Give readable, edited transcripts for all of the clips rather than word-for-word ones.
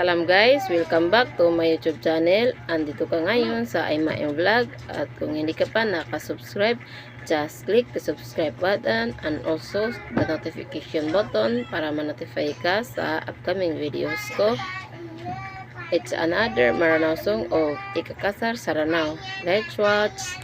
Salam guys, welcome back to my YouTube channel. Andito ka ngayon sa Aima Vlog. At kung hindi ka pa nakasubscribe, just click the subscribe button and also the notification button para ma-notify ka sa upcoming videos ko. It's another Maranao song of Ikakasar Saranao. Let's watch!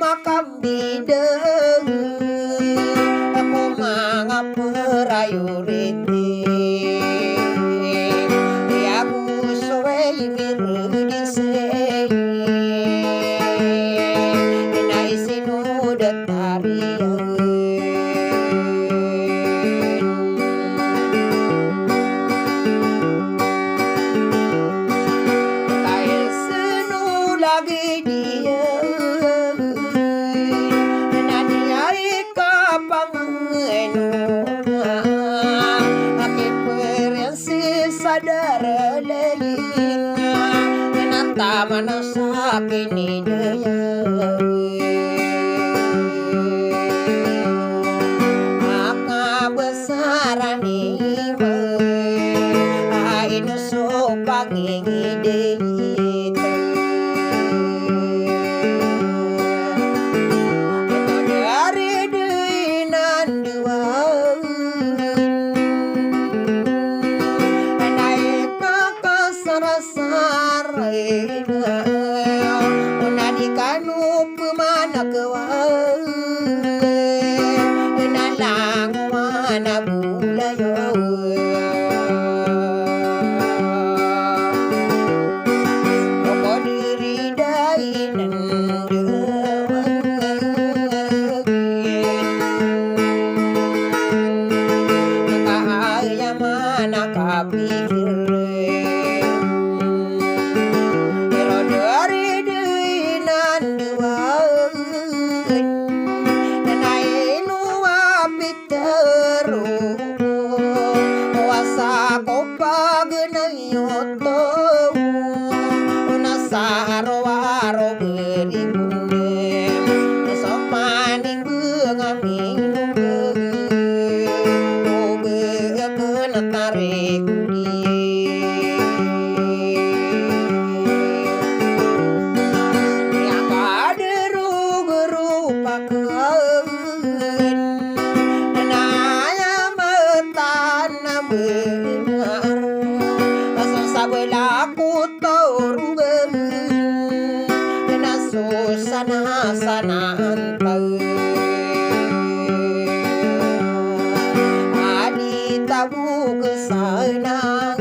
makambideng aku mangapurayuriti aku soe mirudisei naisinu datarian kaisenu lagi dia nadiai kapangenu ake periansi sadar lelinga nata manasakini daya besarani inu so pangingideit dari dinan dua naik ke sarasarena unadikanu pemana kewa nalang mana bulayo koko diri dainan kaya mana kapikir pero dari dinan dua aro beribundem sopaning bengaming kena tarik yang kaderu gerupakan naya metanam benar susah belaku torungan sana antau adi tabu kesanangan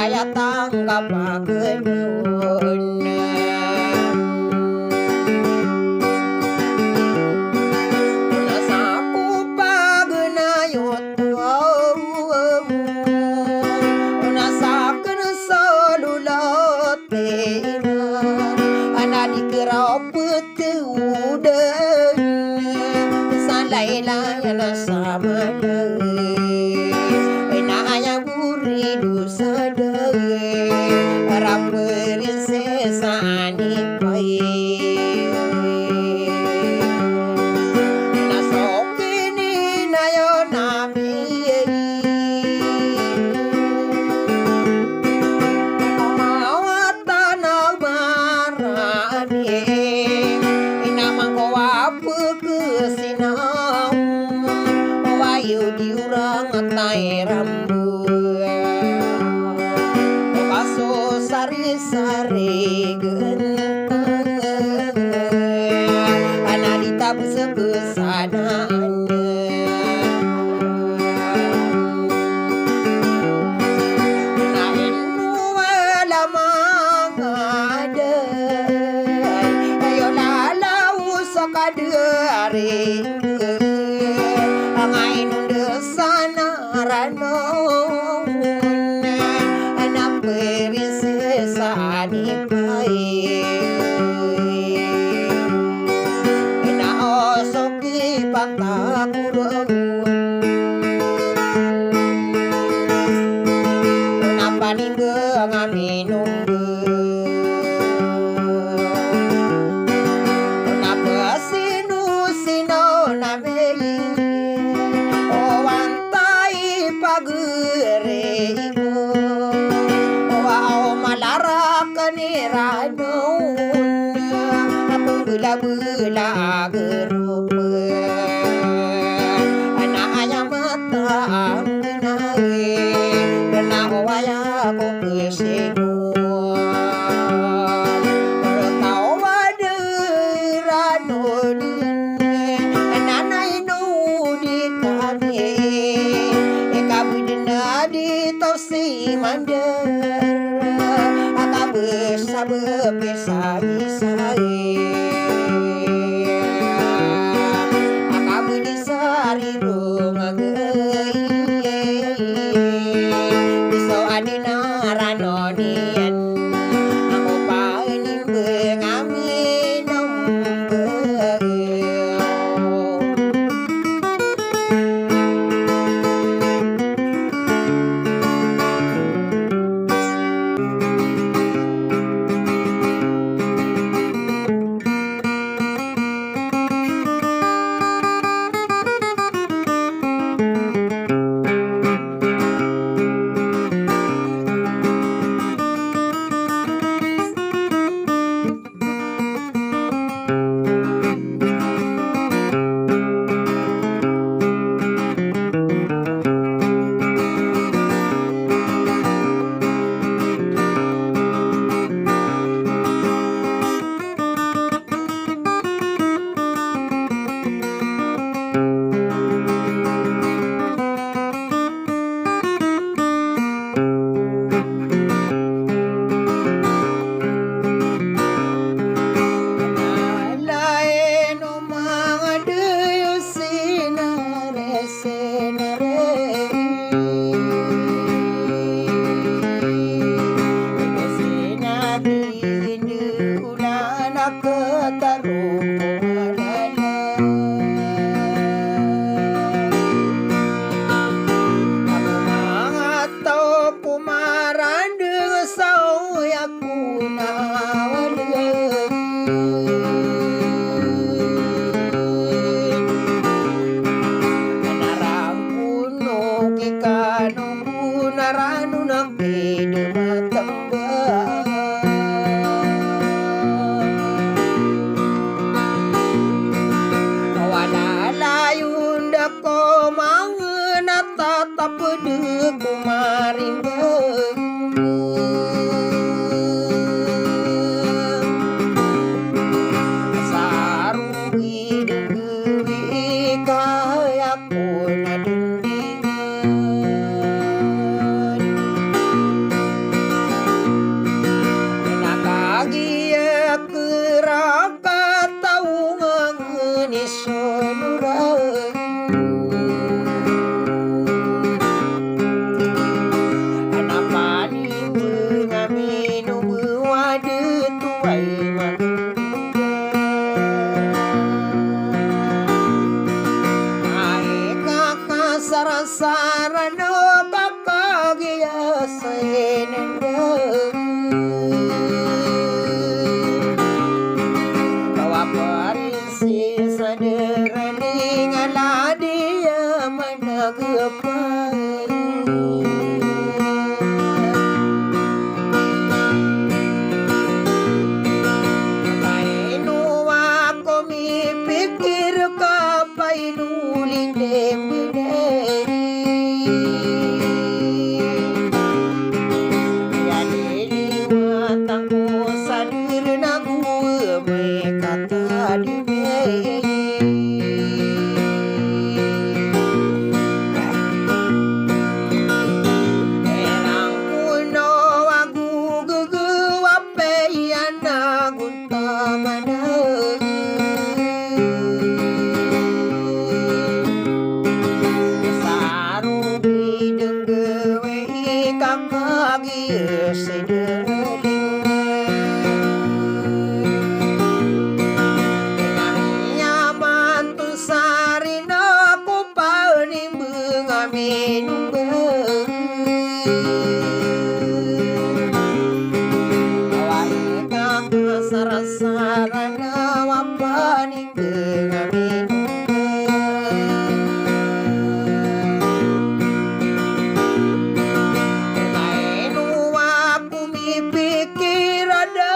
ayat tanggap agenun nasaku pagenayot nasaken salulate dikerapetu udan salaila yana samana aya buri dusada ramperin sesani pai nasokini nayo nami tai rambut paso sari-sari genteng anadita besebesanan nain walamang ada ayo lalau sakadari angain sana ranon anak prinsesa anipai ina osoki pantakurun kenapa ningge ngaminum kenapa sinu namei pagereko wow malara kaniranon aku bela-bela gerupa anak ayam mata anggenai kena waya aku kesenguan tarung kumalala. Aku mga tao kumarandeng sao yaku nawalan. Anarang kuno kikano kunarano ng pinumatambang. Walalayun dako mga natatapad kumarimbang. Sarungi dengeri kaya ko na dindingan. Nakagiya keraka taungang ni sonuran. Anapani mga minum wade tuway ay kakasara-sara no kakagiya sa inendang. Bawa parinsi sa deraning aladiya managapay. Mainuwa ko mipikir ka painuling dembederi. Yaniliwatang ko sa dirnagu may katadimay. Erang kuno aku gegewape yana guntamanang. Sarungi denggewe kakagi sederling. Nyaman tu sarina ko paunimbang aminumbang. Awai kakasara-sara na wapanimbang aminumbang. Mainuwa ko mipikir ada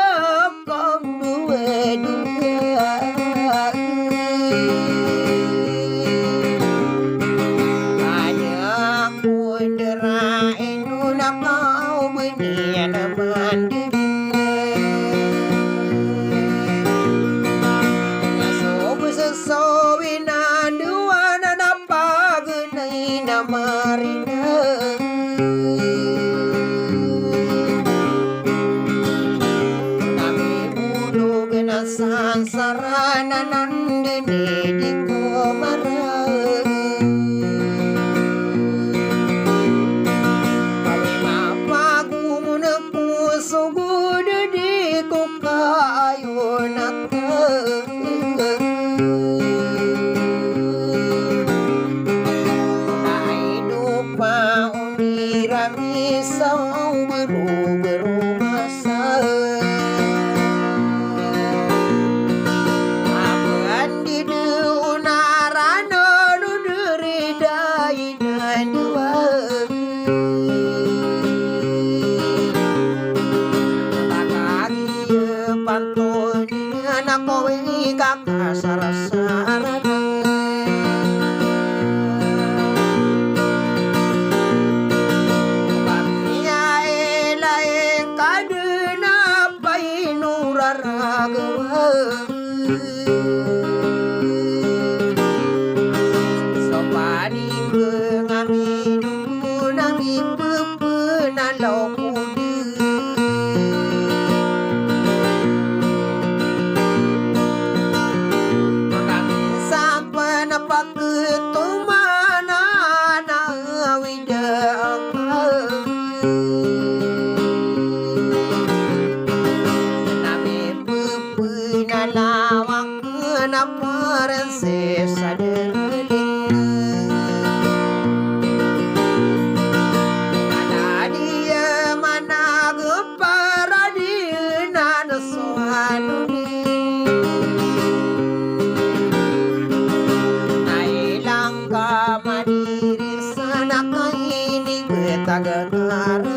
kong dua-dua. Banyak kunderain nuna kau benian mandiri. Ngasob-sesowin aduan napagenay na marina. Kami bulog na sansarana nandini di ko marang. Kami mapagumun na puso guda di ko kayo natang. Lupa unirami sa beru-beru masa. Apan di deunarana nu deridai dan dua. Kakagi pantoni anak kowe kakasara-sara. Sopani mengaminu nang ipepenan lokudu. Kami sampai napa ketumana na widang. Nami pepenan tawakeun prinsesa deuleuh kana dia mana gepara dina nu soanuni nailang ka mandiri sanaka ini betageun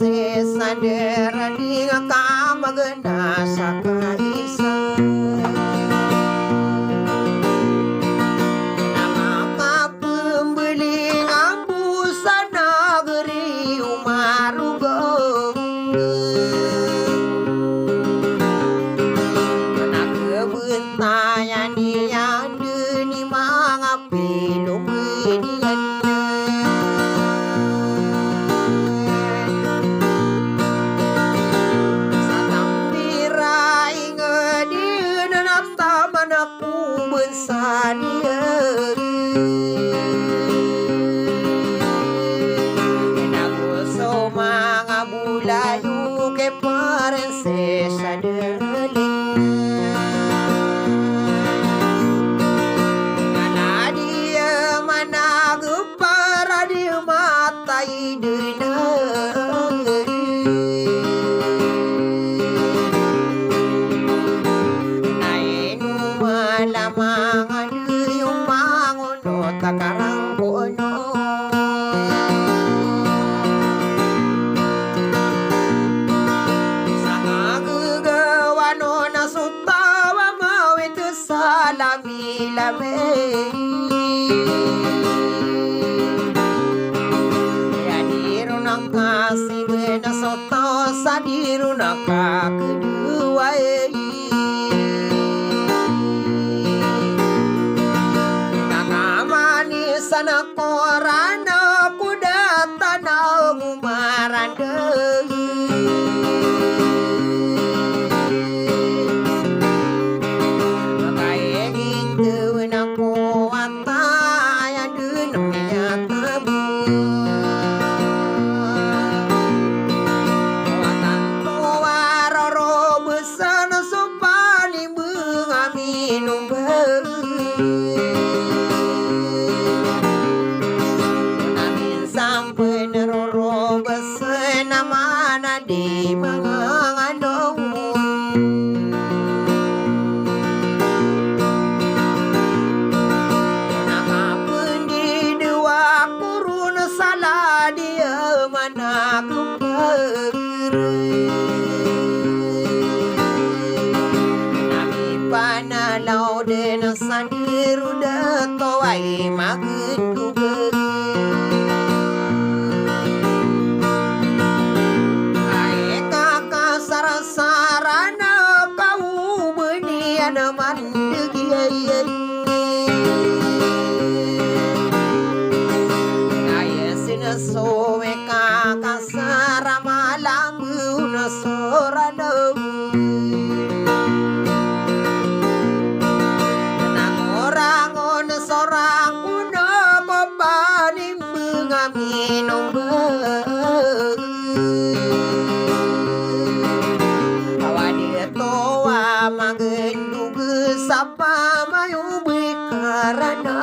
prinsesa derani kamagena sakaisa nama pembeli ngambusana negeri umarugong na kebentayan dian deuni mangapilu median bulayu ke prinsesa deuleuh kana dia mana gepara di mata ideuna naenu malamangan deui mangono takarang kono lame yadiru nakasi bena soto sadiru naka kedua naka manis anak korana kuda tanah umaranda di mangandong nakapeun di dua kurun salah dia mana kuper nami panalau dena sandiru datowai mageun kuber sarana kau benian mandegi kaya sina sowe kakasara malam una sorana nang orang on sorang kuna papanim mengaminong magendug sapa mayu bikarana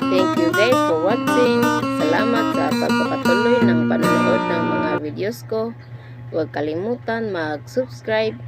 Thank you guys for watching. Salamat sa pagpapatuloy ng panonood ng mga videos ko. Huwag kalimutan mag-subscribe